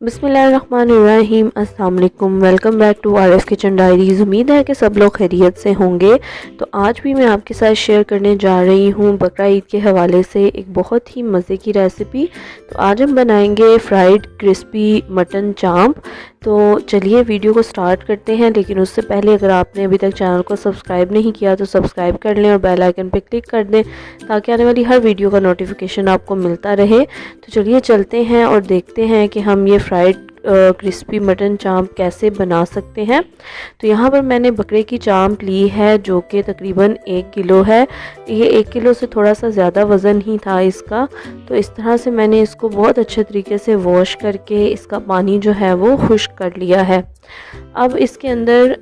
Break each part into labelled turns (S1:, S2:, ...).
S1: बिस्मिल्लाहिर्रहमानिर्रहीम। अस्सलाम वालेकुम। Welcome back to RF kitchen diaries. उम्मीद है कि सब लोग खैरियत से होंगे। तो आज भी मैं आपके साथ शेयर करने जा रही हूँ बकरा ईद के हवाले से एक बहुत ही मज़े की रेसिपी। तो आज हम बनाएंगे फ्राइड क्रिस्पी मटन चांप। तो चलिए वीडियो को स्टार्ट करते हैं, लेकिन उससे पहले अगर आपने अभी तक चैनल को सब्सक्राइब नहीं किया तो सब्सक्राइब कर लें और बेल आइकन पर क्लिक कर दें ताकि आने वाली हर वीडियो का नोटिफिकेशन आपको मिलता रहे। तो चलिए चलते हैं और देखते हैं कि हम ये फ्राइड क्रिस्पी मटन चांप कैसे बना सकते हैं। तो यहाँ पर मैंने बकरे की चांप ली है जो कि तकरीबन 1 किलो है। ये 1 किलो से थोड़ा सा ज़्यादा वज़न ही था इसका। तो इस तरह से मैंने इसको बहुत अच्छे तरीके से वॉश करके इसका पानी जो है वो खुश्क कर लिया है। अब इसके अंदर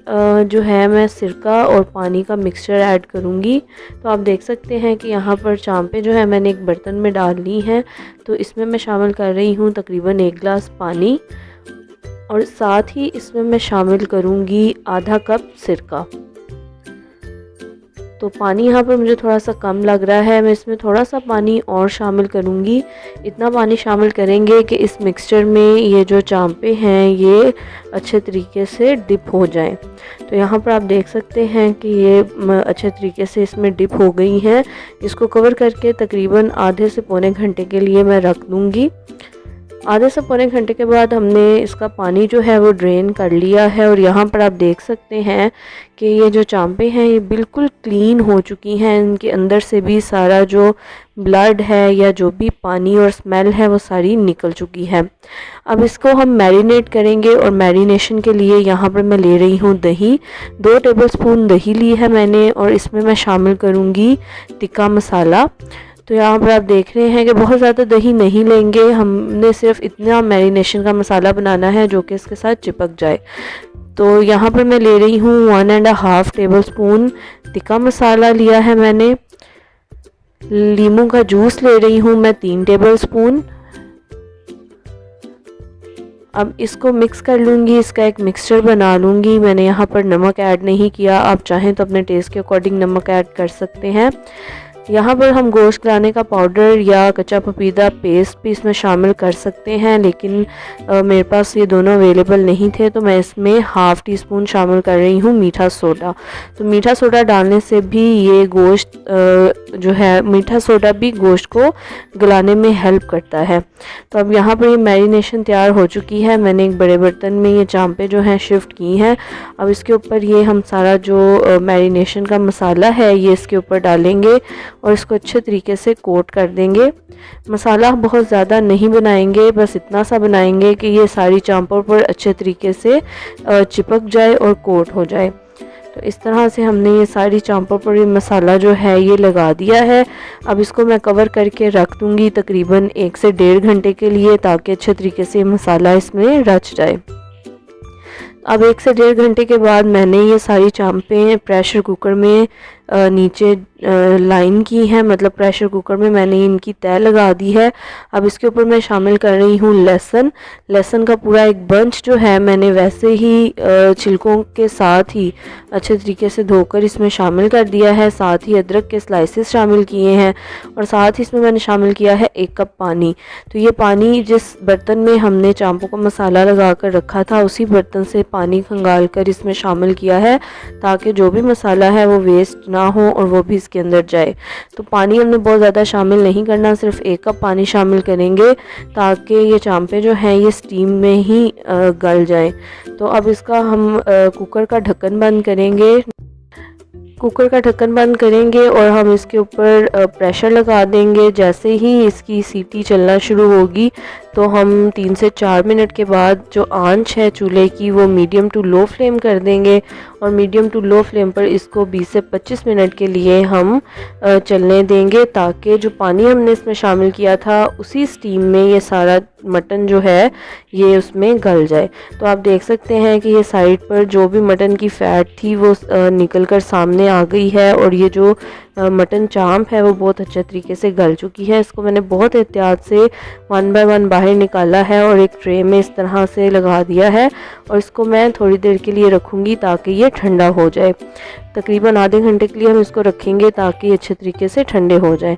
S1: जो है मैं सिरका और पानी का मिक्सचर ऐड करूँगी। तो आप देख सकते हैं कि यहाँ पर चांपें जो है मैंने एक बर्तन में डाल ली हैं। तो इसमें मैं शामिल कर रही हूँ तकरीबन 1 गिलास पानी और साथ ही इसमें मैं शामिल करूँगी आधा कप सिरका। तो पानी यहाँ पर मुझे थोड़ा सा कम लग रहा है, मैं इसमें थोड़ा सा पानी और शामिल करूँगी। इतना पानी शामिल करेंगे कि इस मिक्सचर में ये जो चांपें हैं ये अच्छे तरीके से डिप हो जाएं। तो यहाँ पर आप देख सकते हैं कि ये अच्छे तरीके से इसमें डिप हो गई हैं। इसको कवर करके तकरीबन आधे से पौने घंटे के लिए मैं रख दूँगी। आधे से पौने घंटे के बाद हमने इसका पानी जो है वो ड्रेन कर लिया है और यहाँ पर आप देख सकते हैं कि ये जो चांपें हैं ये बिल्कुल क्लीन हो चुकी हैं। इनके अंदर से भी सारा जो ब्लड है या जो भी पानी और स्मेल है वो सारी निकल चुकी है। अब इसको हम मैरिनेट करेंगे और मैरिनेशन के लिए यहाँ पर मैं ले रही हूँ दही। 2 टेबलस्पून दही ली है मैंने और इसमें मैं शामिल करूँगी टिक्का मसाला। तो यहाँ पर आप देख रहे हैं कि बहुत ज़्यादा दही नहीं लेंगे, हमने सिर्फ इतना मैरिनेशन का मसाला बनाना है जो कि इसके साथ चिपक जाए। तो यहाँ पर मैं ले रही हूँ 1.5 टेबलस्पून टिक्का मसाला लिया है मैंने। लीमू का जूस ले रही हूँ मैं 3 टेबलस्पून। अब इसको मिक्स कर लूँगी, इसका एक मिक्सचर बना लूँगी। मैंने यहाँ पर नमक ऐड नहीं किया, आप चाहें तो अपने टेस्ट के अकॉर्डिंग नमक ऐड कर सकते हैं। यहाँ पर हम गोश्त गलाने का पाउडर या कच्चा पपीता पेस्ट भी इसमें शामिल कर सकते हैं, लेकिन मेरे पास ये दोनों अवेलेबल नहीं थे तो मैं इसमें 1/2 टीस्पून शामिल कर रही हूँ मीठा सोडा। तो मीठा सोडा डालने से भी ये गोश्त जो है मीठा सोडा भी गोश्त को गलाने में हेल्प करता है। तो अब यहाँ पर ये मैरिनेशन तैयार हो चुकी है। मैंने एक बड़े बर्तन में ये चांपें जो हैं शिफ्ट की हैं। अब इसके ऊपर ये हम सारा जो मैरिनेशन का मसाला है ये इसके ऊपर डालेंगे और इसको अच्छे तरीके से कोट कर देंगे। मसाला बहुत ज़्यादा नहीं बनाएंगे, बस इतना सा बनाएंगे कि ये सारी चांपों पर अच्छे तरीके से चिपक जाए और कोट हो जाए। तो इस तरह से हमने ये सारी चांपों पर ये मसाला जो है ये लगा दिया है। अब इसको मैं कवर करके रख दूँगी तकरीबन 1 से 1.5 घंटे के लिए ताकि अच्छे तरीके से मसाला इसमें रच जाए। अब 1 से 1.5 घंटे के बाद मैंने ये सारी चांपें प्रेशर कुकर में नीचे लाइन की हैं, मतलब प्रेशर कुकर में मैंने इनकी तय लगा दी है। अब इसके ऊपर मैं शामिल कर रही हूँ लहसुन का पूरा एक बंच जो है मैंने वैसे ही छिलकों के साथ ही अच्छे तरीके से धोकर इसमें शामिल कर दिया है। साथ ही अदरक के स्लाइसेस शामिल किए हैं और साथ ही इसमें मैंने शामिल किया है 1 कप पानी। तो ये पानी जिस बर्तन में हमने चांपों का मसाला लगा कर रखा था उसी बर्तन से पानी खंगाल कर इसमें शामिल किया है ताकि जो भी मसाला है वो वेस्ट ना हो और वो भी इसके अंदर जाए। तो पानी हमने बहुत ज़्यादा शामिल नहीं करना, सिर्फ 1 कप पानी शामिल करेंगे ताकि ये चांपें जो हैं ये स्टीम में ही गल जाएं। तो अब इसका हम कुकर का ढक्कन बंद करेंगे। कुकर का ढक्कन बंद करेंगे और हम इसके ऊपर प्रेशर लगा देंगे। जैसे ही इसकी सीटी चलना शुरू होगी तो हम 3 से 4 मिनट के बाद जो आंच है चूल्हे की वो मीडियम टू लो फ्लेम कर देंगे और मीडियम टू लो फ्लेम पर इसको 20 से 25 मिनट के लिए हम चलने देंगे ताकि जो पानी हमने इसमें शामिल किया था उसी स्टीम में ये सारा मटन जो है ये उसमें गल जाए। तो आप देख सकते हैं कि ये साइड पर जो भी मटन की फ़ैट थी वो निकल कर सामने आ गई है और ये जो मटन चांप है वो बहुत अच्छे तरीके से गल चुकी है। इसको मैंने बहुत एहतियात से 1 बाय 1 बाहर निकाला है और एक ट्रे में इस तरह से लगा दिया है और इसको मैं थोड़ी देर के लिए रखूँगी ताकि ये ठंडा हो जाए। तकरीबन आधे घंटे के लिए हम इसको रखेंगे ताकि अच्छे तरीके से ठंडे हो जाए।